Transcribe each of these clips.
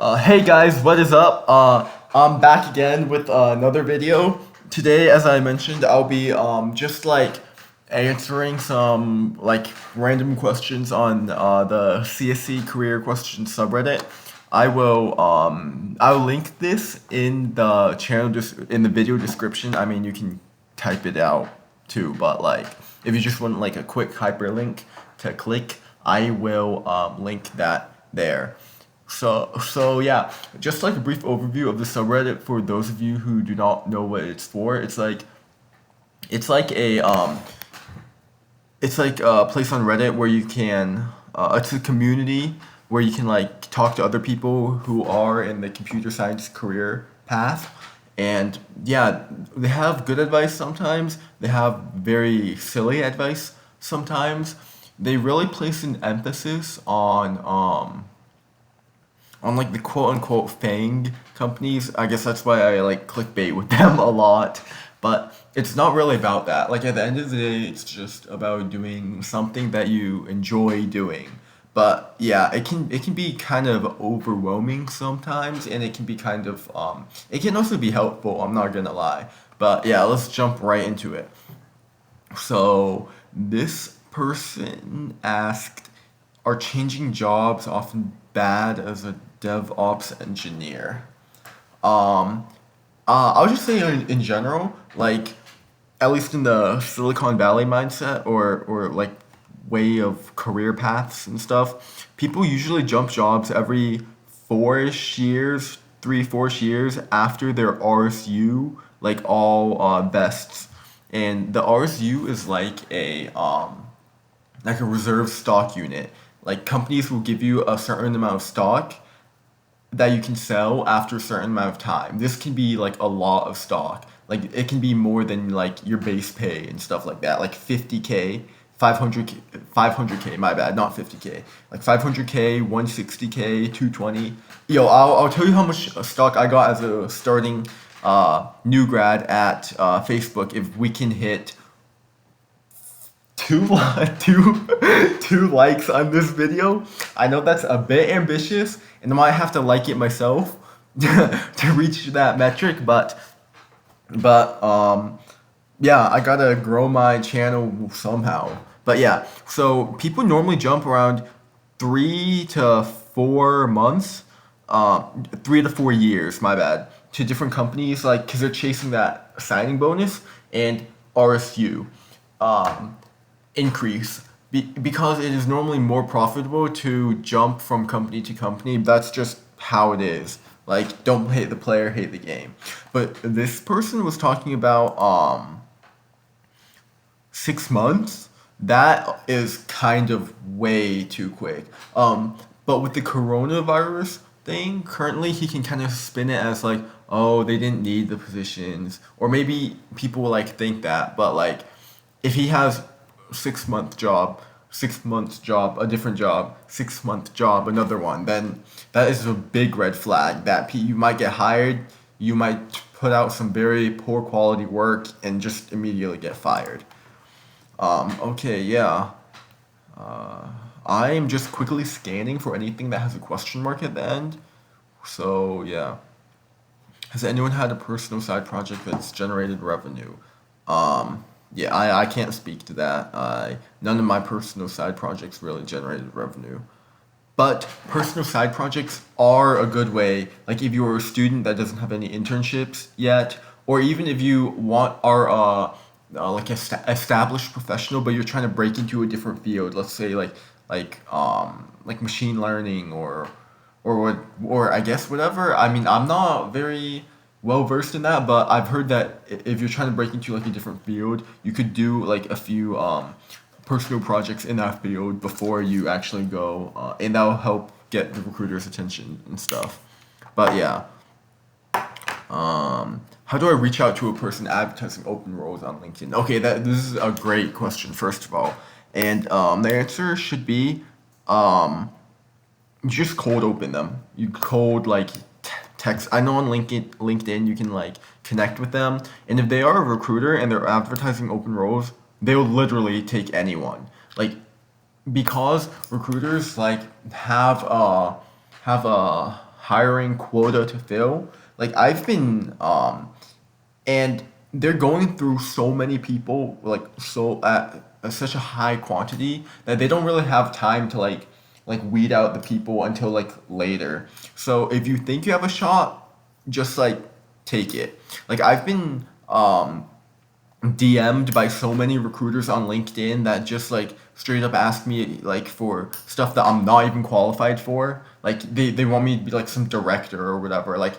Hey guys, what is up? I'm back again with another video. Today, as I mentioned, I'll be just like answering some like random questions on the CSC Career Questions subreddit. I'll link this in the in the video description. I mean, you can type it out too, but like if you just want like a quick hyperlink to click, I will link that there. So yeah, just like a brief overview of the subreddit for those of you who do not know what it's for. It's like a place on Reddit where you can it's a community where you can like talk to other people who are in the computer science career path. And yeah, they have good advice sometimes. They have very silly advice sometimes. They really place an emphasis on like the quote unquote FAANG companies. I guess that's why I like clickbait with them a lot. But it's not really about that. Like at the end of the day, it's just about doing something that you enjoy doing. But yeah, it can be kind of overwhelming sometimes, and it can be kind of it can also be helpful. I'm not gonna lie. But yeah, let's jump right into it. So this person asked, "Are changing jobs often bad as a DevOps engineer?" Um, I'll just say in general, like at least in the Silicon Valley mindset or like way of career paths and stuff, people usually jump jobs every 4-ish years, 4-ish years after their RSU like all vests. And the RSU is like a reserve stock unit. Like companies will give you a certain amount of stock that you can sell after a certain amount of time. This can be like a lot of stock. Like it can be more than like your base pay and stuff like that. Like 50K, 500K, 500K, my bad, not 50K. Like 500K, 160K, 220. Yo, I'll tell you how much stock I got as a starting new grad at Facebook if we can hit two, two likes on this video. I know that's a bit ambitious, and I might have to like it myself to reach that metric, but yeah, I gotta grow my channel somehow. But yeah, so people normally jump around 3 to 4 months, 3 to 4 years, my bad, to different companies, like because they're chasing that signing bonus and RSU. Um, Increase because it is normally more profitable to jump from company to company. That's just how it is. Like, don't hate the player, hate the game. But this person was talking about 6 months. That is kind of way too quick. But with the coronavirus thing, currently he can kind of spin it as like, oh, they didn't need the positions, or maybe people will like think that, but like if he has 6 month job, 6 months job, a different job, 6 month job, another one, then that is a big red flag that you might get hired, you might put out some very poor quality work and just immediately get fired. Okay, yeah. I am just quickly scanning for anything that has a question mark at the end. So yeah. Has anyone had a personal side project that's generated revenue? Yeah, I can't speak to that. None of my personal side projects really generated revenue. But personal side projects are a good way. Like if you're a student that doesn't have any internships yet, or even if you are like a established professional, but you're trying to break into a different field. Let's say like machine learning or I guess whatever. I mean, I'm not very well versed in that, but I've heard that if you're trying to break into like a different field, you could do like a few personal projects in that field before you actually go, and that'll help get the recruiter's attention and stuff. But yeah, how do I reach out to a person advertising open roles on LinkedIn? Okay, this is a great question, first of all, and the answer should be you just cold open them. You cold like text. I know on LinkedIn you can like connect with them, and if they are a recruiter and they're advertising open roles, they'll literally take anyone. Like because recruiters like have a hiring quota to fill. Like I've been and they're going through so many people like so at such a high quantity that they don't really have time to like weed out the people until like later. So if you think you have a shot, just like take it. Like I've been DM'd by so many recruiters on LinkedIn that just like straight up ask me like for stuff that I'm not even qualified for. Like they want me to be like some director or whatever. Like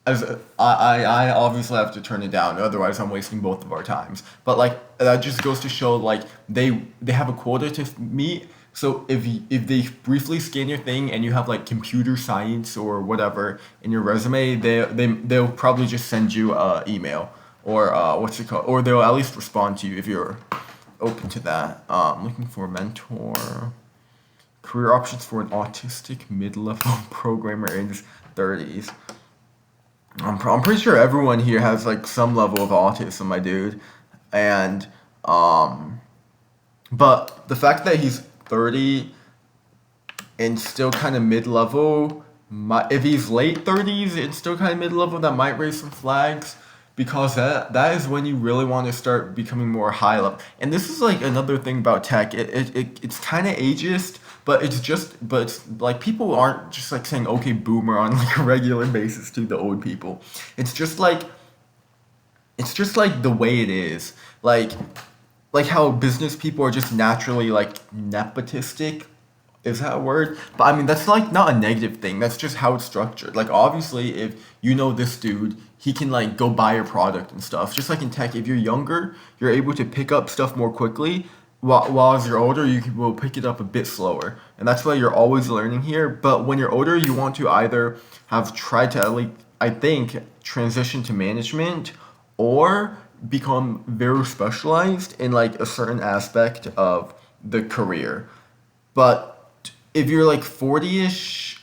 I obviously have to turn it down, otherwise I'm wasting both of our times. But like that just goes to show like they have a quota to meet. So if they briefly scan your thing and you have like computer science or whatever in your resume, they'll probably just send you a email or what's it called, or they'll at least respond to you if you're open to that. Looking for a mentor. Career options for an autistic mid-level programmer in his 30s. I'm pretty sure everyone here has like some level of autism, my dude. And but the fact that he's 30 and still kind of mid-level, if he's late 30s and still kind of mid-level, that might raise some flags because that is when you really want to start becoming more high level. And this is like another thing about tech. It's kind of ageist, but it's like people aren't just like saying okay boomer on like a regular basis to the old people. It's just like the way it is. Like how business people are just naturally like nepotistic. Is that a word? But I mean that's like not a negative thing. That's just how it's structured. Like obviously if you know this dude, he can like go buy your product and stuff. Just like in tech, if you're younger, you're able to pick up stuff more quickly. While as you're older, will pick it up a bit slower, and that's why you're always learning here. But when you're older, you want to either have tried to at least, I think, transition to management, or become very specialized in like a certain aspect of the career. But if you're like 40ish,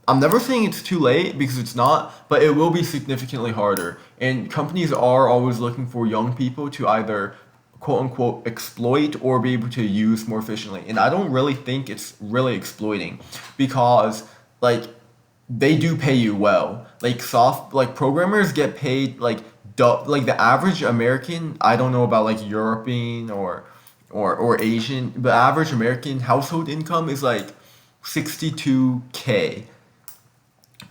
I'm never saying it's too late because it's not, but it will be significantly harder. And companies are always looking for young people to either quote unquote exploit or be able to use more efficiently. And I don't really think it's really exploiting because like they do pay you well. Like programmers get paid like the average American, I don't know about like European or Asian, but average American household income is like 62K,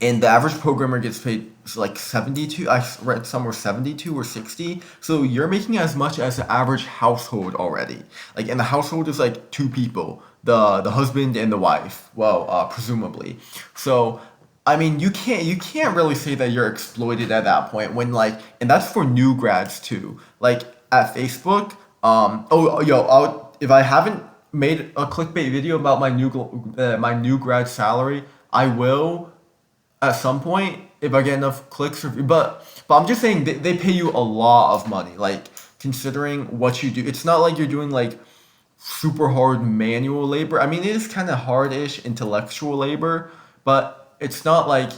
and the average programmer gets paid like 72. I read somewhere 72 or 60. So you're making as much as the average household already. Like, and the household is like two people, the husband and the wife. Well, presumably. So I mean, you can't really say that you're exploited at that point when like, and that's for new grads too. Like at Facebook, if I haven't made a clickbait video about my new grad salary, I will at some point if I get enough clicks or but I'm just saying they pay you a lot of money. Like considering what you do, it's not like you're doing like super hard manual labor. I mean, it is kind of hard-ish intellectual labor, but it's not like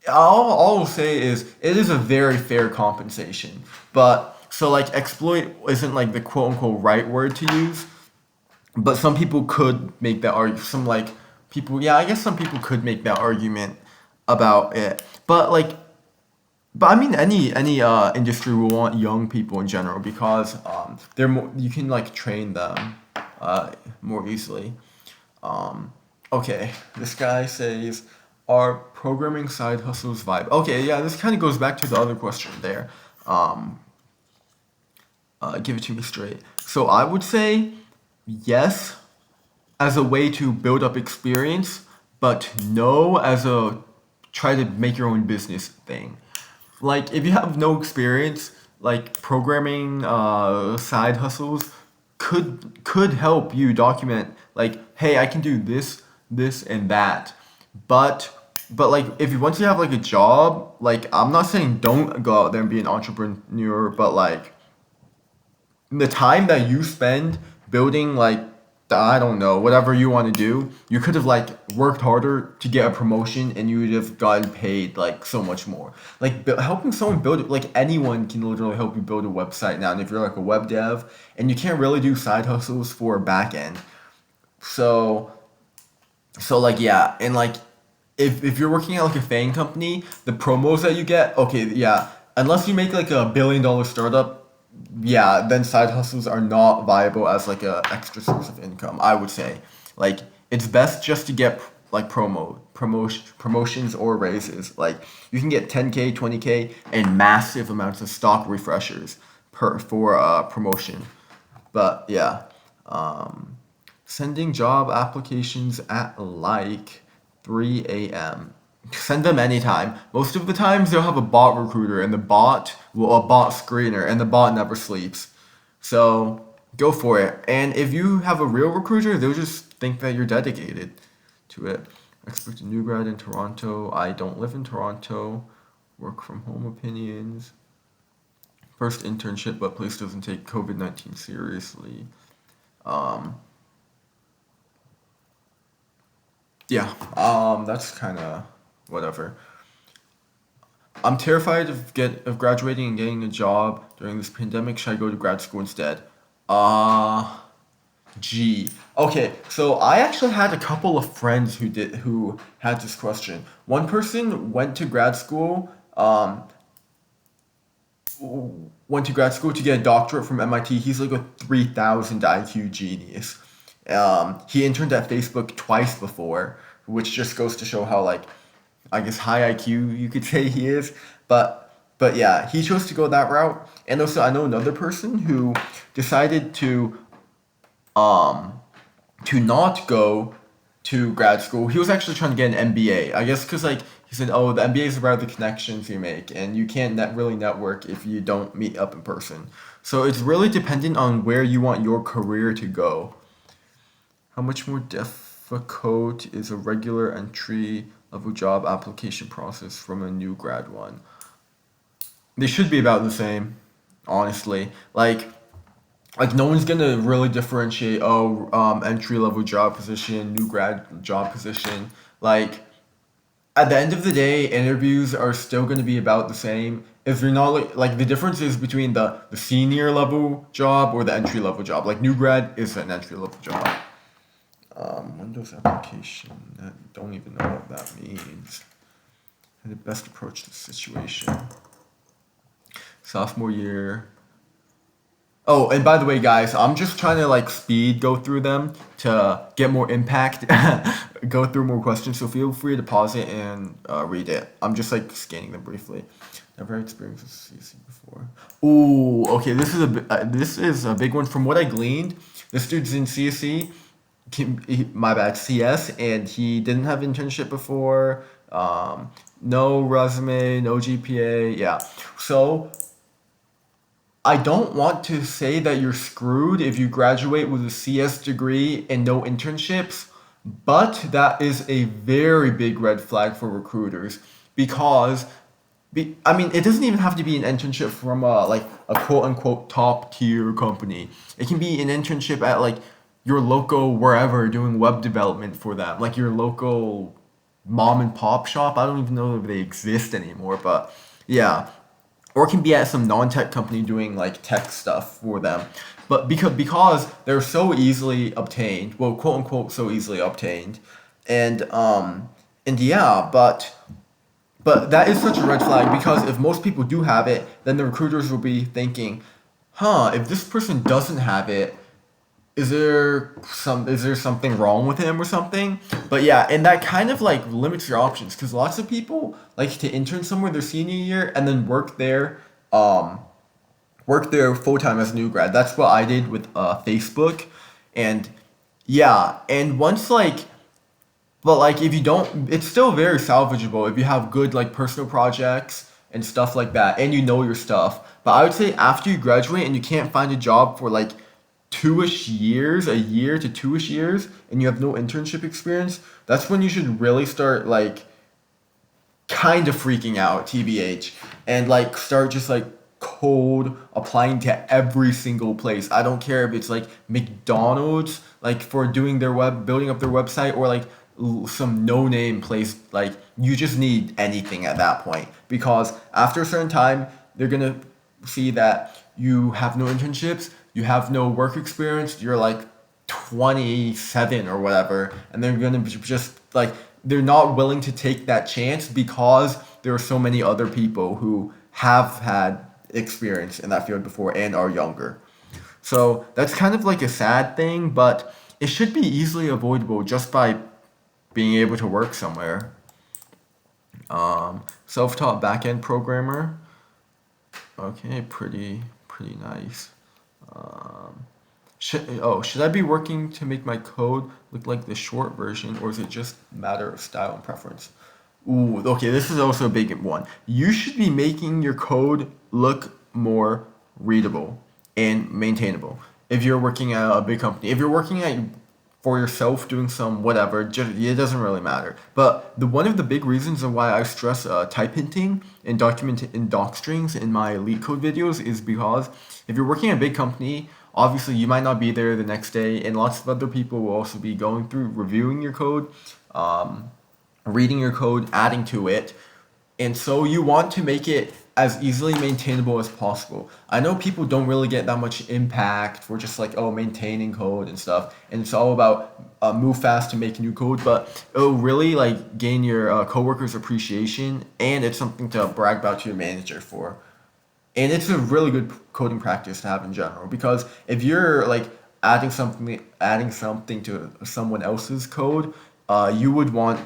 all I'll say is it is a very fair compensation. But so like exploit isn't like the quote unquote right word to use, but some people could make that argue. Some like people, yeah, I guess some people could make that argument about it. But I mean, any industry will want young people in general because they're more, you can like train them more easily. Um, okay, this guy says, are programming side hustles vibe? Okay, yeah, this kind of goes back to the other question there. Um, Give it to me straight. So I would say yes as a way to build up experience, but no as a try to make your own business thing. Like if you have no experience, like programming side hustles could help you document like, hey, I can do this and that. But like if you once you have like a job, like I'm not saying don't go out there and be an entrepreneur, but like the time that you spend building like I don't know whatever you want to do, you could have like worked harder to get a promotion and you would have gotten paid like so much more. Like helping someone build it, like anyone can literally help you build a website now. And if you're like a web dev and you can't really do side hustles for a back end, so So like yeah, and like if you're working at like a FAANG company, the promos that you get, okay, yeah, unless you make like a $1 billion startup, yeah, then side hustles are not viable as like a extra source of income, I would say. Like it's best just to get like promotions or raises. Like you can get 10K, 20K and massive amounts of stock refreshers per for promotion. But yeah, um, sending job applications at like 3 a.m. Send them anytime. Most of the times they'll have a bot recruiter and the bot will a bot screener and the bot never sleeps. So go for it. And if you have a real recruiter, they'll just think that you're dedicated to it. Expect a new grad in Toronto. I don't live in Toronto. Work from home opinions. First internship, but place doesn't take COVID-19 seriously. Um, yeah, that's kind of whatever. I'm terrified of graduating and getting a job during this pandemic. Should I go to grad school instead? Uh, gee. Okay, so I actually had a couple of friends who had this question. One person went to grad school to get a doctorate from MIT. He's like a 3,000 IQ genius. He interned at Facebook twice before, which just goes to show how like I guess high IQ you could say he is. But yeah, he chose to go that route. And also I know another person who decided um to not go to grad school. He was actually trying to get an MBA. I guess because like he said, oh, the MBA is about the connections you make, and you can't really network if you don't meet up in person. So it's really dependent on where you want your career to go. How much more difficult is a regular entry level job application process from a new grad one? They should be about the same, honestly. Like no one's gonna really differentiate. Oh, entry level job position, new grad job position. Like at the end of the day, interviews are still gonna be about the same. If you're not like the difference is between the senior level job or the entry level job. Like new grad is an entry level job. Windows application. I don't even know what that means. And the best approach to the situation. Sophomore year. Oh, and by the way, guys, I'm just trying to like speed go through them to get more impact, go through more questions. So feel free to pause it and read it. I'm just like scanning them briefly. Never had experience with CC before. Ooh, okay. This is a big one. From what I gleaned, this dude's in CSC. My bad, CS, and he didn't have internship before. No resume, no GPA. Yeah. So I don't want to say that you're screwed if you graduate with a CS degree and no internships, but that is a very big red flag for recruiters because I mean, it doesn't even have to be an internship from a quote unquote top tier company. It can be an internship at like your local wherever doing web development for them, like your local mom and pop shop. I don't even know if they exist anymore, but yeah, or it can be at some non-tech company doing like tech stuff for them. But because they're so easily obtained, well, quote unquote, so easily obtained, and yeah, but that is such a red flag because if most people do have it, then the recruiters will be thinking, huh, if this person doesn't have it, is there something wrong with him or something? But yeah, and that kind of like limits your options because lots of people like to intern somewhere their senior year and then um work there full time as a new grad. That's what I did with Facebook, and yeah, and once like but like if you don't, it's still very salvageable if you have good like personal projects and stuff like that, and you know your stuff. But I would say after you graduate and you can't find a job for like 2-ish years, a year to 2-ish years, and you have no internship experience, that's when you should really start like kind of freaking out, TBH, and like start just like cold applying to every single place. I don't care if it's like McDonald's, like for doing their building up their website, or like some no name place. Like you just need anything at that point because after a certain time, they're gonna see that you have no internships, you have no work experience. You're like 27 or whatever, and they're gonna be just like they're not willing to take that chance because there are so many other people who have had experience in that field before and are younger. So that's kind of like a sad thing, but it should be easily avoidable just by being able to work somewhere. Self-taught backend programmer. Okay, pretty nice. Should I be working to make my code look like the short version, or is it just a matter of style and preference? Ooh, okay, this is also a big one. You should be making your code look more readable and maintainable. If you're working at a big company, if you're working at for yourself doing some whatever, it doesn't really matter. But one of the big reasons of why I stress type hinting and doc strings in my elite code videos is because if you're working at a big company, obviously you might not be there the next day, and lots of other people will also be going through reviewing your code, reading your code, adding to it. And so you want to make it as easily maintainable as possible. I know people don't really get that much impact for just like, oh, maintaining code and stuff. And it's all about move fast to make new code, but it'll really like gain your coworkers' appreciation, and it's something to brag about to your manager for. And it's a really good coding practice to have in general, because if you're like adding something to someone else's code, you would want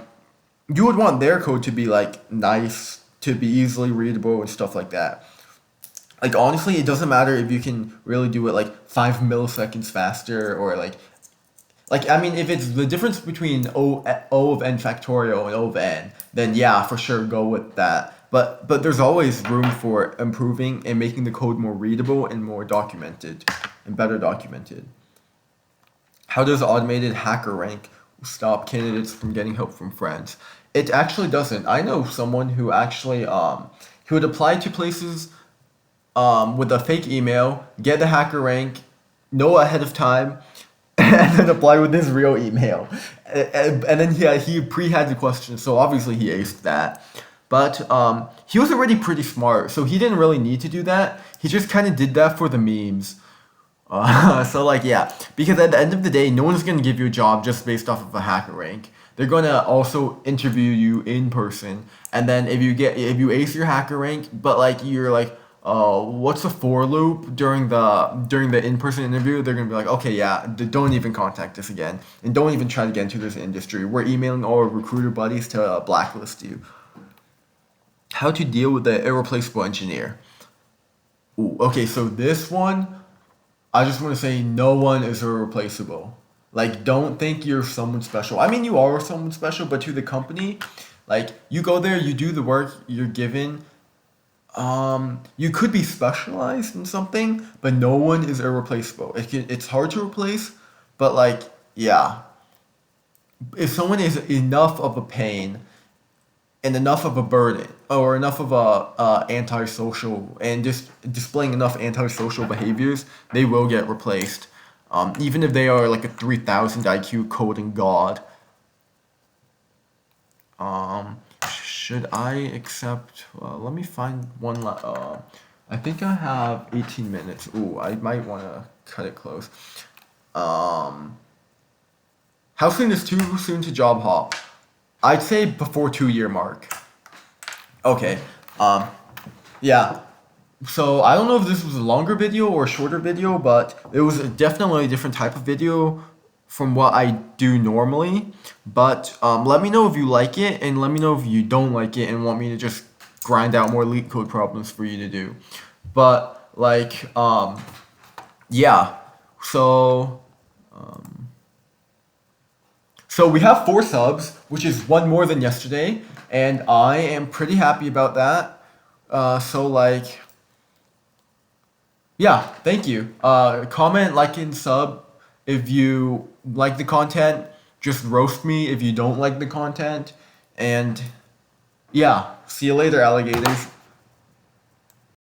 their code to be like nice, to be easily readable and stuff like that. Like honestly, it doesn't matter if you can really do it like 5 milliseconds faster, or like I mean, if it's the difference between O of n factorial and O of n, then yeah, for sure go with that. But there's always room for improving and making the code more readable and more documented and better documented. How does automated hacker rank stop candidates from getting help from friends? It actually doesn't. I know someone who actually who would apply to places with a fake email, get the hacker rank, know ahead of time, and then apply with his real email. And then he pre-had the question, so obviously he aced that. But he was already pretty smart, so he didn't really need to do that. He just kind of did that for the memes. So like yeah, because at the end of the day, no one's gonna give you a job just based off of a hacker rank. They're gonna also interview you in person, and then if you ace your hacker rank, but like you're like, what's a for loop during the in person interview? They're gonna be like, okay, yeah, don't even contact us again, and don't even try to get into this industry. We're emailing all our recruiter buddies to blacklist you. How to deal with the irreplaceable engineer? Ooh, okay, so this one, I just want to say no one is irreplaceable. Like, don't think you're someone special. I mean, you are someone special, but to the company, like, you go there, you do the work you're given. You could be specialized in something, but no one is irreplaceable. It's hard to replace, but like, yeah, if someone is enough of a pain and enough of a burden, or enough of a antisocial, and just displaying enough antisocial behaviors, they will get replaced. Even if they are like a 3,000 IQ coding god. Should I accept? Let me find one. I think I have 18 minutes. Ooh, I might want to cut it close. How soon is too soon to job hop? I'd say before 2 year mark. Okay. Yeah. So I don't know if this was a longer video or a shorter video, but it was definitely a different type of video from what I do normally. But let me know if you like it, and let me know if you don't like it and want me to just grind out more leak code problems for you to do. But like, yeah. So we have 4 subs, which is one more than yesterday, and I am pretty happy about that. So like, yeah, thank you. Comment, like, and sub if you like the content. Just roast me if you don't like the content. And yeah, see you later, alligators.